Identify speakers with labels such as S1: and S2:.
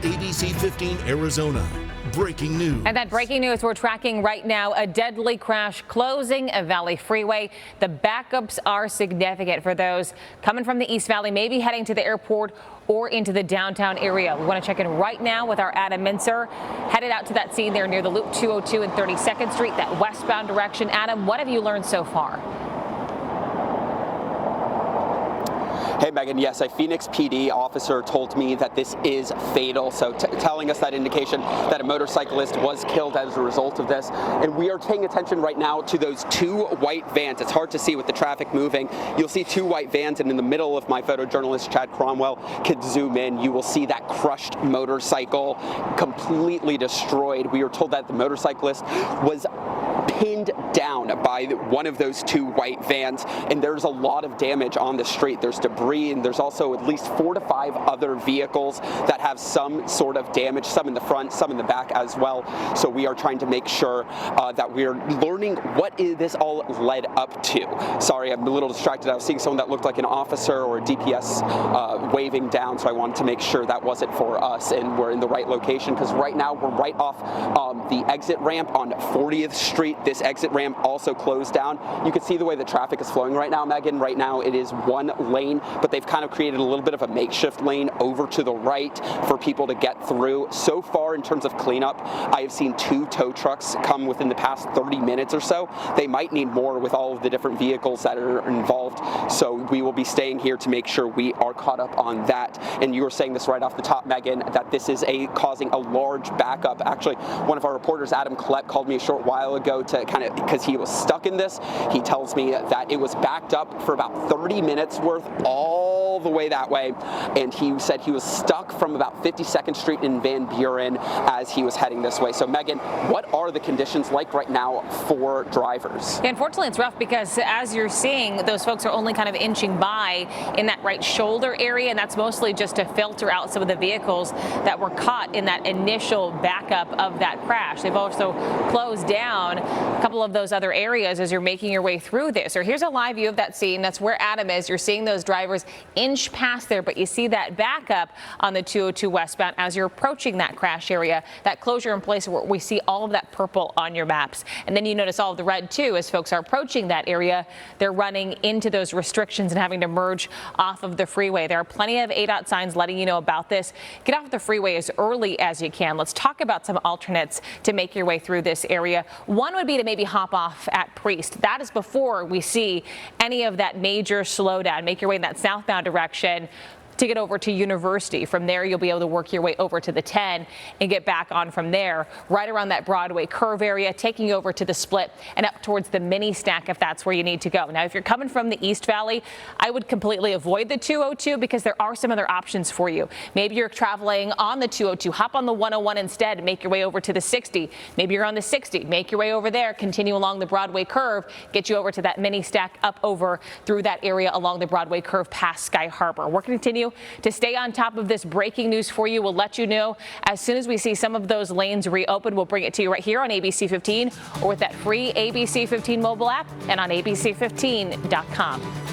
S1: ABC 15 Arizona. Breaking news.
S2: And that breaking news we're tracking right now, a deadly crash closing a Valley freeway. The backups are significant for those coming from the East Valley, maybe heading to the airport or into the downtown area. We want to check in right now with our Adam Mincer, headed out to that scene there near the Loop 202 and 32nd Street, that westbound direction. Adam, what have you learned so far?
S3: Hey, Megan, yes, a Phoenix PD officer told me that this is fatal, so telling us that indication that a motorcyclist was killed as a result of this. And we are paying attention right now to those two white vans. It's hard to see with the traffic moving. You'll see two white vans, and in the middle, if my photojournalist Chad Cromwell could zoom in, you will see that crushed motorcycle completely destroyed. We were told that the motorcyclist was pinned down by one of those two white vans, and there's a lot of damage on the street. There's debris, and there's also at least 4 to 5 other vehicles that have some sort of damage, some in the front, some in the back as well. So we are trying to make sure that we're learning what this all led up to. Sorry, I'm a little distracted. I was seeing someone that looked like an officer or a DPS waving down, so I wanted to make sure that wasn't for us and we're in the right location, because right now we're right off the exit ramp on 40th Street. This exit ramp also closed down. You can see the way the traffic is flowing right now, Megan. Right now it is one lane, but they've kind of created a little bit of a makeshift lane over to the right for people to get through. So far, in terms of cleanup, I have seen 2 tow trucks come within the past 30 minutes or so. They might need more with all of the different vehicles that are involved. So we will be staying here to make sure we are caught up on that. And you were saying this right off the top, Megan, that this is causing a large backup. Actually, one of our reporters, Adam Collette, called me a short while ago to kind of, because he was stuck in this. He tells me that it was backed up for about 30 minutes worth all the way that way, and he said he was stuck from about 52nd Street in Van Buren as he was heading this way. So Megan, what are the conditions like right now for drivers?
S2: Yeah, unfortunately, it's rough because as you're seeing, those folks are only kind of inching by in that right shoulder area, and that's mostly just to filter out some of the vehicles that were caught in that initial backup of that crash. They've also closed down a couple of those other areas as you're making your way through this. So here's a live view of that scene. That's where Adam is. You're seeing those drivers inch past there, but you see that backup on the 202 westbound as you're approaching that crash area, that closure in place where we see all of that purple on your maps. And then you notice all of the red too as folks are approaching that area. They're running into those restrictions and having to merge off of the freeway. There are plenty of ADOT signs letting you know about this. Get off the freeway as early as you can. Let's talk about some alternates to make your way through this area. One would be to maybe hop off at Priest. That is before we see any of that major slowdown. Make your way in that southbound direction to get over to University. From there, you'll be able to work your way over to the 10 and get back on from there, right around that Broadway curve area, taking you over to the Split and up towards the mini stack if that's where you need to go. Now, if you're coming from the East Valley, I would completely avoid the 202 because there are some other options for you. Maybe you're traveling on the 202, hop on the 101 instead and make your way over to the 60. Maybe you're on the 60, make your way over there, continue along the Broadway curve, get you over to that mini stack up over through that area along the Broadway curve past Sky Harbor. We're going to continue to stay on top of this breaking news for you. We'll let you know as soon as we see some of those lanes reopen. We'll bring it to you right here on ABC 15 or with that free ABC 15 mobile app and on abc15.com.